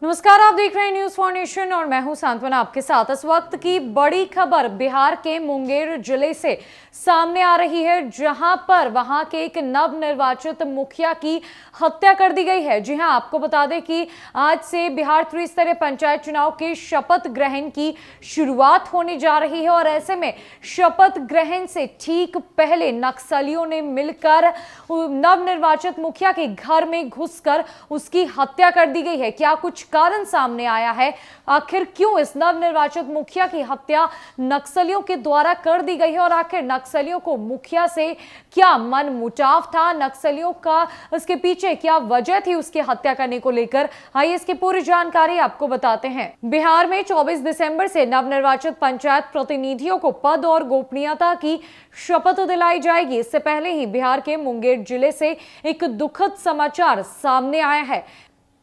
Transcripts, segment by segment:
नमस्कार, आप देख रहे हैं न्यूज फॉर नेशन और मैं हूं सांत्वना आपके साथ। इस वक्त की बड़ी खबर बिहार के मुंगेर जिले से सामने आ रही है, जहां पर वहां के एक नवनिर्वाचित मुखिया की हत्या कर दी गई है। जी हां, आपको बता दें कि आज से बिहार त्रिस्तरीय पंचायत चुनाव के शपथ ग्रहण की शुरुआत होने जा रही है और ऐसे में शपथ ग्रहण से ठीक पहले नक्सलियों ने मिलकर नवनिर्वाचित मुखिया के घर में घुसकर उसकी हत्या कर दी गई है। क्या कुछ कारण सामने आया है? आखिर क्यों इस नवनिर्वाचित मुखिया की हत्या नक्सलियों के द्वारा कर दी गई है और आखिर नक्सलियों को मुखिया से क्या मनमुटाव था? नक्सलियों का इसके पीछे क्या वजह थी उसकी हत्या करने को लेकर? आइए इसकी पूरी जानकारी आपको बताते हैं। बिहार में 24 दिसंबर से नवनिर्वाचित पंचायत प्रतिनिधियों को पद और गोपनीयता की शपथ दिलाई जाएगी। इससे पहले ही बिहार के मुंगेर जिले से एक दुखद समाचार सामने आया है।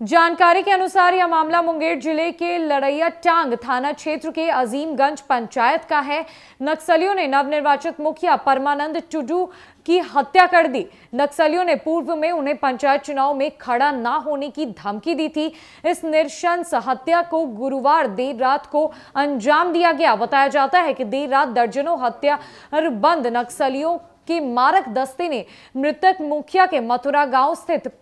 जानकारी के अनुसार यह मामला मुंगेर जिले के लड़ैया टांग थाना क्षेत्र के अजीमगंज पंचायत का है। नक्सलियों ने नवनिर्वाचित मुखिया परमानंद टुडू की हत्या कर दी। नक्सलियों ने पूर्व में उन्हें पंचायत चुनाव में खड़ा ना होने की धमकी दी थी। इस नृशंस हत्या को गुरुवार देर रात को अंजाम दिया गया। बताया जाता है कि देर रात दर्जनों हत्याबंद नक्सलियों के मारक दस्ते ने मृतक मुखिया के मथुरा गांव स्थित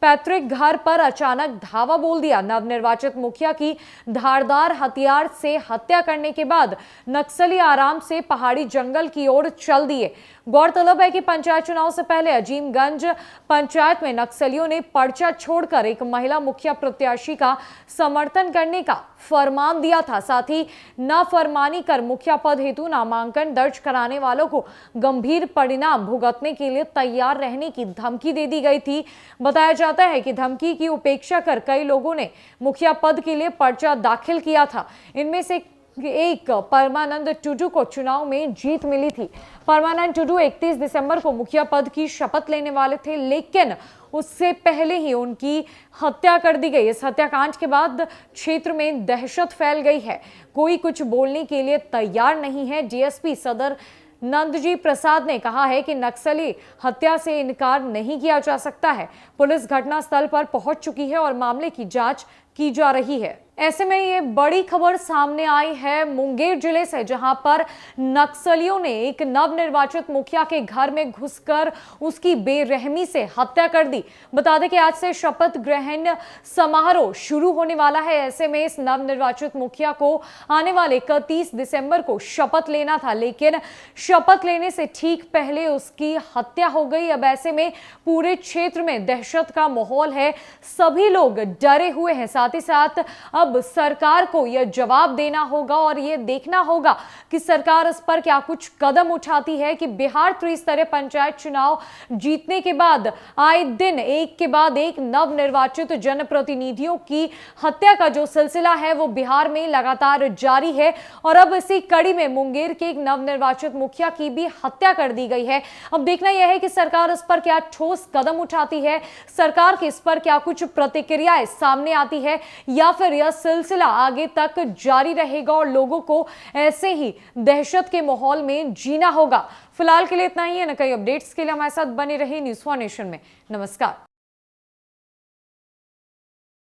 पैतृक घर पर अचानक धावा बोल दिया। नवनिर्वाचित मुखिया की धारदार हथियार से हत्या करने के बाद नक्सली आराम से पहाड़ी जंगल की ओर चल दिए। गौरतलब है कि पंचायत चुनाव से पहले अजीमगंज पंचायत में नक्सलियों ने पर्चा छोड़कर एक महिला मुखिया प्रत्याशी का समर्थन करने का फरमान दिया था। साथ ही नाफरमानी कर मुखिया पद हेतु नामांकन दर्ज कराने वालों को गंभीर परिणाम भुगतने के लिए तैयार रहने की धमकी दे दी गई थी। बताया जाता है कि धमकी की उपेक्षा कर कई लोगों ने मुखिया पद के लिए पर्चा दाखिल किया था। इनमें से एक परमानंद टुडू को चुनाव में जीत मिली थी। परमानंद टुडू 31 दिसंबर को मुखिया पद की शपथ लेने वाले थे, लेकिन उससे पहले ही उनकी हत्या कर दी गई। इस हत्याकांड के बाद क्षेत्र में दहशत फैल गई है। कोई कुछ बोलने के लिए तैयार नहीं है। डीएसपी सदर नंदजी प्रसाद ने कहा है कि नक्सली हत्या से इनकार नहीं किया जा सकता है। पुलिस घटनास्थल पर पहुंच चुकी है और मामले की जांच की जा रही है। ऐसे में ये बड़ी खबर सामने आई है मुंगेर जिले से, जहां पर नक्सलियों ने एक नवनिर्वाचित मुखिया के घर में घुसकर उसकी बेरहमी से हत्या कर दी। बता दें कि आज से शपथ ग्रहण समारोह शुरू होने वाला है। ऐसे में इस नवनिर्वाचित मुखिया को आने वाले 31 दिसंबर को शपथ लेना था, लेकिन शपथ लेने से ठीक पहले उसकी हत्या हो गई। अब ऐसे में पूरे क्षेत्र में दहशत का माहौल है, सभी लोग डरे हुए हैं। साथ ही साथ अब सरकार को यह जवाब देना होगा और यह देखना होगा कि सरकार इस पर क्या कुछ कदम उठाती है कि बिहार त्रिस्तरीय पंचायत चुनाव जीतने के बाद आए दिन एक के बाद एक नवनिर्वाचित जनप्रतिनिधियों की हत्या का जो सिलसिला है वो बिहार में लगातार जारी है और अब इसी कड़ी में मुंगेर के एक नवनिर्वाचित मुखिया की भी हत्या कर दी गई है। अब देखना यह है कि सरकार इस पर क्या ठोस कदम उठाती है, सरकार की इस पर क्या कुछ प्रतिक्रियाएं सामने आती है या फिर यह सिलसिला आगे तक जारी रहेगा और लोगों को ऐसे ही दहशत के माहौल में जीना होगा। फिलहाल के लिए इतना ही है। न कई अपडेट्स के लिए हमारे साथ बने रहिए न्यूज़ फॉर नेशन में। नमस्कार।